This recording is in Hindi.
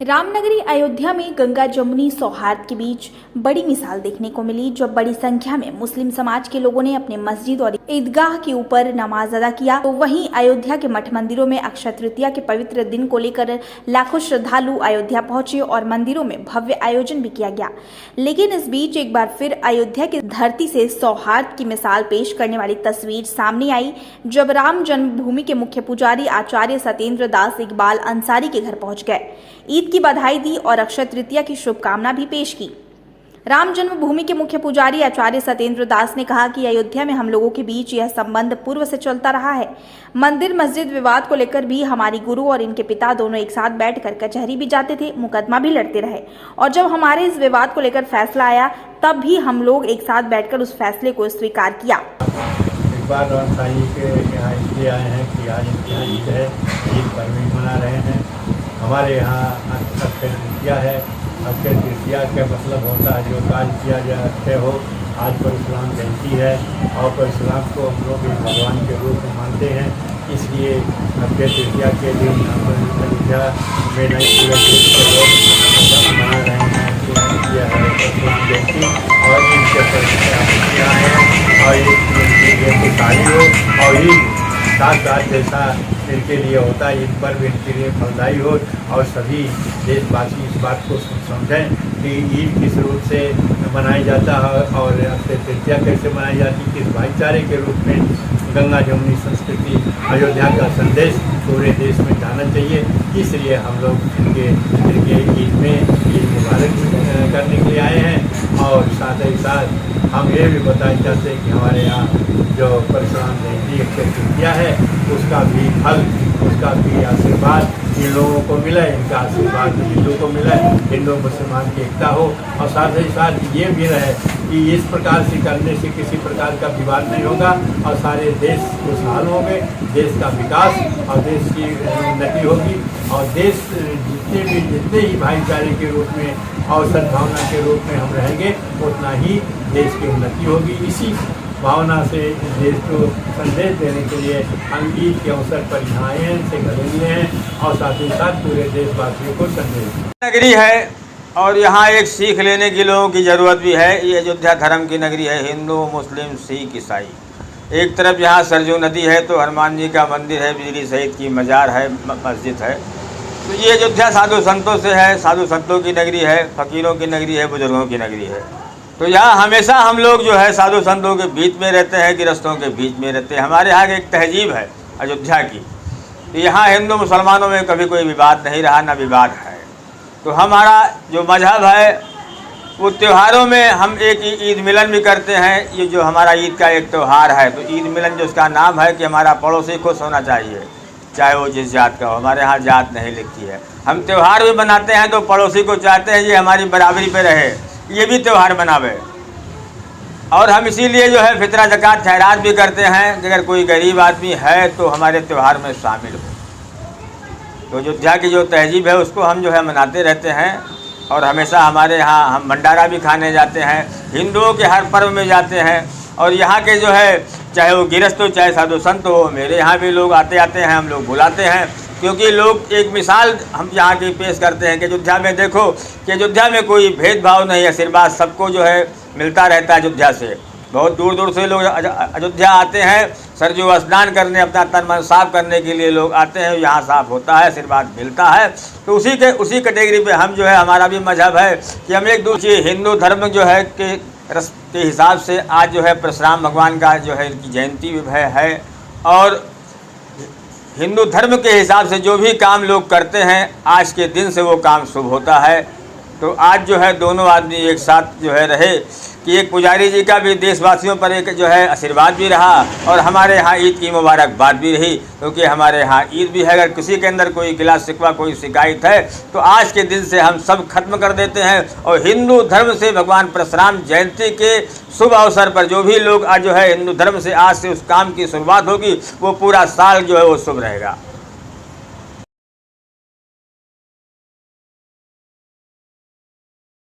रामनगरी अयोध्या में गंगा जमुनी सौहार्द के बीच बड़ी मिसाल देखने को मिली, जब बड़ी संख्या में मुस्लिम समाज के लोगों ने अपने मस्जिद और ईदगाह के ऊपर नमाज अदा किया। तो वहीं अयोध्या के मठ मंदिरों में अक्षय तृतीया के पवित्र दिन को लेकर लाखों श्रद्धालु अयोध्या पहुंचे और मंदिरों में भव्य आयोजन भी किया गया। लेकिन इस बीच एक बार फिर अयोध्या की धरती से सौहार्द की मिसाल पेश करने वाली तस्वीर सामने आई, जब राम जन्मभूमि के मुख्य पुजारी आचार्य सत्येंद्र दास इकबाल अंसारी के घर पहुंच गए, ईद की बधाई दी और अक्षय तृतीया की शुभकामना भी पेश की। राम जन्मभूमि के मुख्य पुजारी आचार्य सत्येंद्र दास ने कहा कि अयोध्या में हम लोगों के बीच यह संबंध पूर्व से चलता रहा है। मंदिर मस्जिद विवाद को लेकर भी हमारी गुरु और इनके पिता दोनों एक साथ बैठकर कचहरी भी जाते थे, मुकदमा भी लड़ते रहे, और जब हमारे इस विवाद को लेकर फैसला आया तब भी हम लोग एक साथ बैठकर उस फैसले को स्वीकार किया। इकबाल अंसारी के यहाँ इसलिए आए हैं कि आज इनकी ईद है, ईद पर्व मना रहे हैं। हमारे यहाँ अक्षय तृतीया है। अक्षय तृतीया का मतलब होता है जो काज किया जाए अक्षय हो। आज परशुराम जयंती है और परशुराम को हम लोग एक भगवान के रूप में मानते हैं, इसलिए अक्षय तृतीया के दिन अयोध्या में नई पूरे देश के लोग मना रहे हैं कि यह है परशुराम जयंती और इनके प्रतिष्ठा हैं और इनकी शादी हो और ईद साथ साथ जैसा इनके लिए होता है, ईद पर्व इनके लिए फलदायी हो और सभी देशवासी इस बात को समझें कि ईद किस रूप से मनाया जाता है और अक्षय तृतीया कैसे मनाई जाती है, किस भाईचारे के रूप में गंगा जमुनी संस्कृति अयोध्या का संदेश पूरे देश में जाना चाहिए। इसलिए हम लोग इनके ईद में ईद मुबारक करने के लिए आए हैं और साथ ही साथ हम ये भी बताना चाहते हैं कि हमारे यहाँ जो परशुराम जयंती अक्षय तृतीया है उसका भी फल, उसका भी आशीर्वाद इन लोगों को मिला, इनका आशीर्वाद हिंदू को मिला, हिंदू मुसलमान की एकता हो और साथ ही साथ ये भी रहे कि इस प्रकार से करने से किसी प्रकार का विवाद नहीं होगा और सारे देश खुशहाल होंगे, देश का विकास और देश की उन्नति होगी और देश जितने ही भाईचारे के रूप में और सद्भावना के रूप में हम रहेंगे उतना ही देश की उन्नति होगी। इसी भावना से देश को संदेश देने के लिए हम ईद के अवसर पर यहाँ आए हैं, इनसे गले मिले हैं और साथ ही साथ पूरे देशवासियों को संदेश नगरी है और यहाँ एक सीख लेने की लोगों की ज़रूरत भी है। ये अयोध्या धर्म की नगरी है, हिंदू मुस्लिम सिख ईसाई। एक तरफ यहाँ सरजू नदी है तो हनुमान जी का मंदिर है, बिजली सहित की मज़ार है, मस्जिद है। तो ये अयोध्या साधु संतों से है, साधु संतों की नगरी है, फ़कीरों की नगरी है, बुजुर्गों की नगरी है। तो यहाँ हमेशा हम लोग जो है साधु संतों के बीच में रहते हैं, गृहस्थों के बीच में रहते हैं। हमारे यहाँ एक तहजीब है अयोध्या की, तो यहाँ हिंदू मुसलमानों में कभी कोई विवाद नहीं रहा, ना विवाद है। तो हमारा जो मजहब है वो त्योहारों में हम एक ईद मिलन भी करते हैं। ये जो हमारा ईद का एक त्यौहार है तो ईद मिलन जो उसका नाम है कि हमारा पड़ोसी खुश होना चाहिए, चाहे वो जिस जात का हो। हमारे यहाँ जात नहीं लिखती है। हम त्यौहार भी मनाते हैं तो पड़ोसी को चाहते हैं ये हमारी बराबरी पे रहे, ये भी त्यौहार मनावे। और हम इसीलिए जो है फितरा ज़कात खैरात भी करते हैं कि अगर कोई गरीब आदमी है तो हमारे त्यौहार में शामिल हो। तो अयोध्या की जो तहजीब है उसको हम जो है मनाते रहते हैं और हमेशा हमारे यहाँ हम भंडारा भी खाने जाते हैं, हिंदुओं के हर पर्व में जाते हैं। और यहाँ के जो है चाहे वो गृहस्थ हो चाहे साधु संत हो, मेरे यहाँ भी लोग आते हैं, हम लोग बुलाते हैं, क्योंकि लोग एक मिसाल हम यहाँ की पेश करते हैं कि अयोध्या में देखो कि अयोध्या में कोई भेदभाव नहीं, आशीर्वाद सबको जो है मिलता रहता है। अयोध्या से बहुत दूर दूर से लोग अयोध्या आते हैं, सरजू स्नान करने, अपना तन मन साफ करने के लिए लोग आते हैं। यहाँ साफ होता है, आशीर्वाद मिलता है। तो उसी कैटेगरी पे हम जो है, हमारा भी मजहब है कि हम एक दूसरे हिंदू धर्म जो है के हिसाब से आज जो है परशुराम भगवान का जो है इनकी जयंती है और हिंदू धर्म के हिसाब से जो भी काम लोग करते हैं आज के दिन से वो काम शुभ होता है। तो आज जो है दोनों आदमी एक साथ जो है रहे कि एक पुजारी जी का भी देशवासियों पर एक जो है आशीर्वाद भी रहा और हमारे यहाँ ईद की मुबारकबाद भी रही, क्योंकि हमारे यहाँ ईद भी है। अगर किसी के अंदर कोई गिला शिकवा कोई शिकायत है तो आज के दिन से हम सब खत्म कर देते हैं और हिंदू धर्म से भगवान परशुराम जयंती के शुभ अवसर पर जो भी लोग आज जो है हिंदू धर्म से आज से उस काम की शुरुआत होगी वो पूरा साल जो है वो शुभ रहेगा।